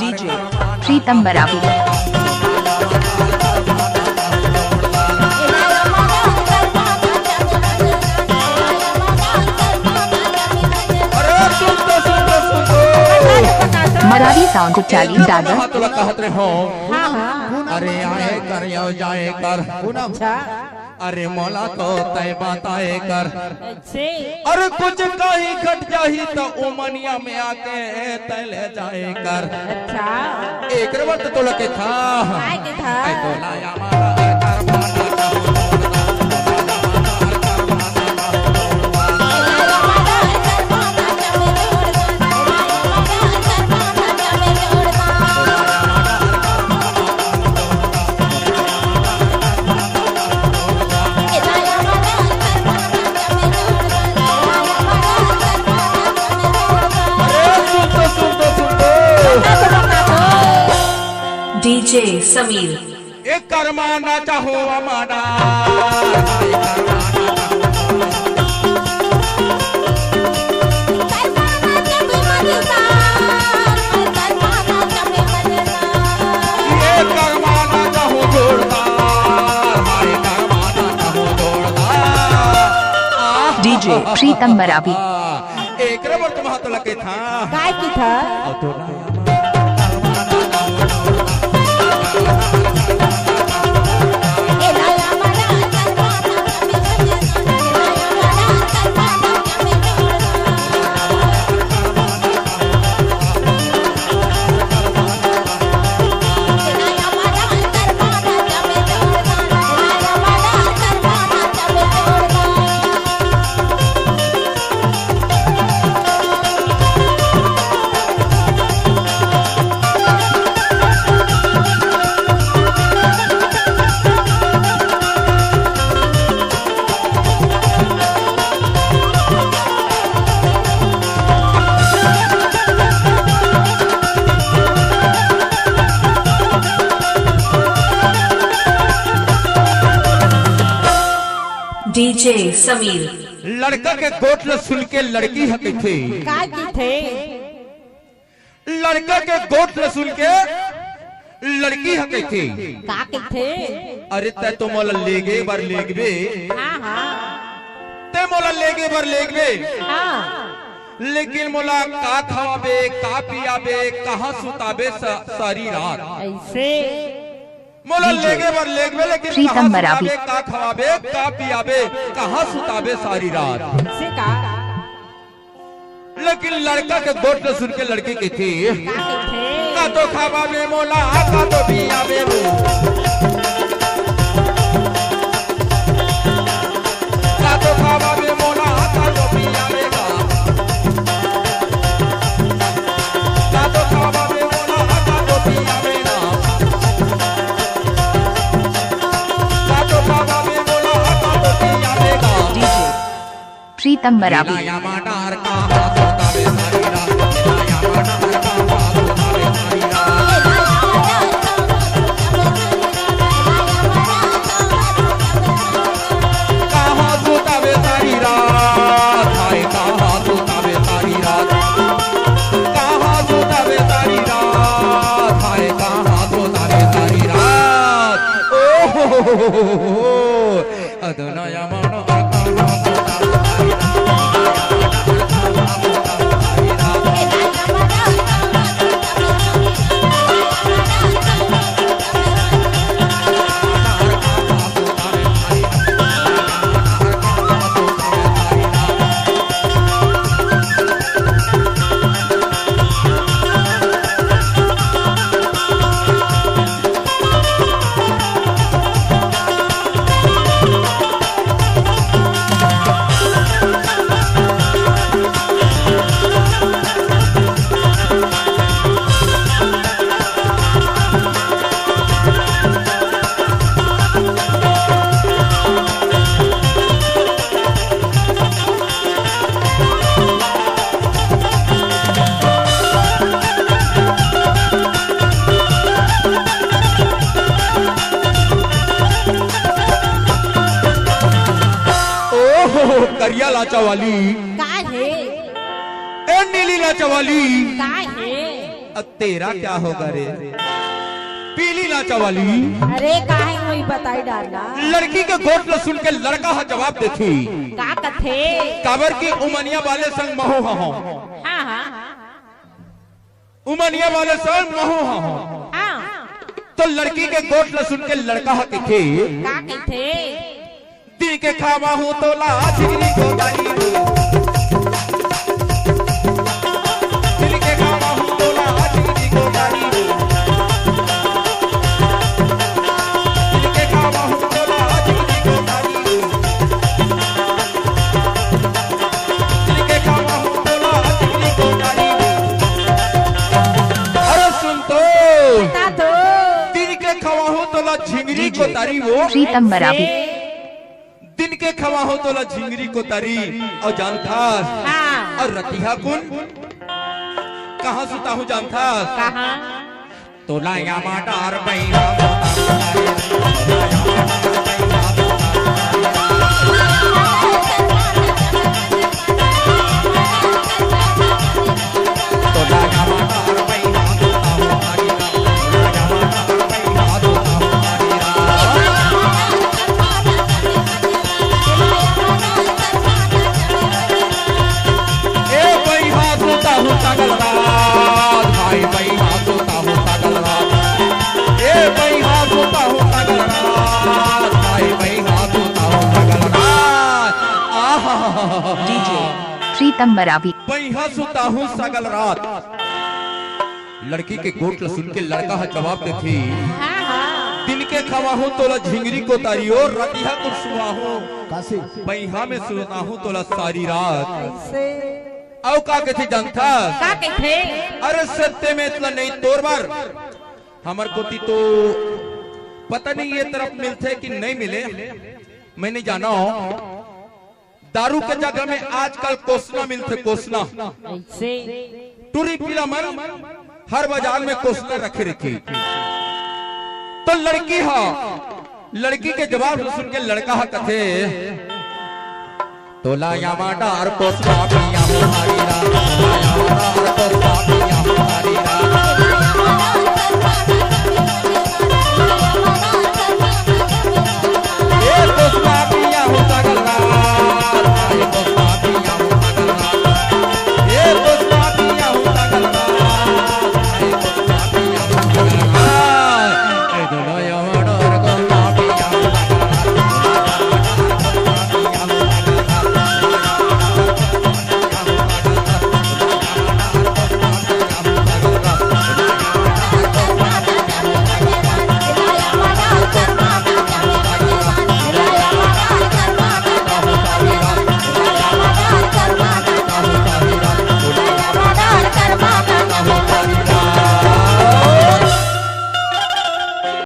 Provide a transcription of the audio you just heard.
DJ प्रीतम बराबी। Marathi sound चाली दादा अरे आए कर यो जाए कर अरे मौला तो तय बताए कर अरे कुछ कहीं घट जाही तो उमनिया में आके तय ले जाए कर। एक वर्त तो लगे था आई तो लाया मारा डीजे समीर एक करमाना चाहो हमारा डीजे प्रीतम बराबी। एक रबर तुम हाथ लगे था काय की था डीजे समीर लड़का के गोट न सुन के लड़की हके थे काय की थे लड़का के गोट न सुन के लड़की हके थे का की थे अरे तै तो मोला लेगे बार लेगबे ते मोला लेगे बार लेगबे लेकिन मोला का खवाबे का पियाबे कहां सुताबे सारी रात ऐसे मोला लेगे बार लेगबे लेकिन प्रीतम बराबी। का खवाबे का पियाबे कहां सुताबे सारी रात से का लेकिन लड़का के गोट न सुन के लड़की की थी का की थे का तो खवाबे मोला का तो पियाबे का तो खवाबे मोला का तो पियाबे का तो खवाबे मोला का तो पियाबे का तो खवाबे मोला का तो पियाबे डीजे प्रीतम बराबी। करिया लाचा वाली का है ए नीली लाचा वाली का है अब तेरा क्या होगा रे पीली लाचा वाली। अरे काहे वही बताई डालना। लड़की के गोट ल सुन के लड़का हा जवाब देखी का कथे काबर की उमनिया वाले संग महो हो। हाँ हाँ उमनिया वाले संग महो हो। हाँ तो लड़की के गोट ल सुन के लड़का हा कथे का कथे दिल के खावा हूँ तो लाजिगरी को तारी दिल के खावा हूँ तो लाजिगरी को तारी दिल के खावा हूँ तो लाजिगरी को तारी दिल के खावा हूँ तो लाजिगरी को तारी। अरे सुन तो बता दो दिल के खावा हूँ तो लाजिगरी को तारी वो प्रीतम मरावी दिन के खवा हो तो ला झिंगरी को तारी और जानथा हाँ और रतिहा कुन कहाँ सुता हूँ जानथा कहाँ तो लाया माटार बैना तो लाया माटार बैना सागल रात भाई भाई हाथ होता हूँ सागल रात ए भाई हाथ होता हूँ सागल रात भाई भाई हाथ होता हूँ सागल रात आहा डीजे प्रीतम मरावी भाई हाथ होता हूँ सागल रात। लड़की के गोट ल सुन के लड़का हा जवाब देती हाँ हाँ दिन के खवा हूँ तो ला झिंगरी को तारियो रतिहा को सुहा हूँ बैहा में सुना हूँ तो ला सारी रात। औ का कथी जानथा का कथे अरे सत्य में इतना नहीं तोर बार हमार कोती तो पता नहीं ये तरफ मिलते कि नहीं मिले मैंने जाना हो दारू के जगह में आजकल कोसना मिलते कोसना ऐसे टूरी पीला मन हर बाजार में कोसना रखे रखी। तो लड़की हा लड़की के जवाब सुन के लड़का हा कथे तो लाया माटार कोसना पिया मुहारी रा लाया माटार कोसना पिया मुहारी रा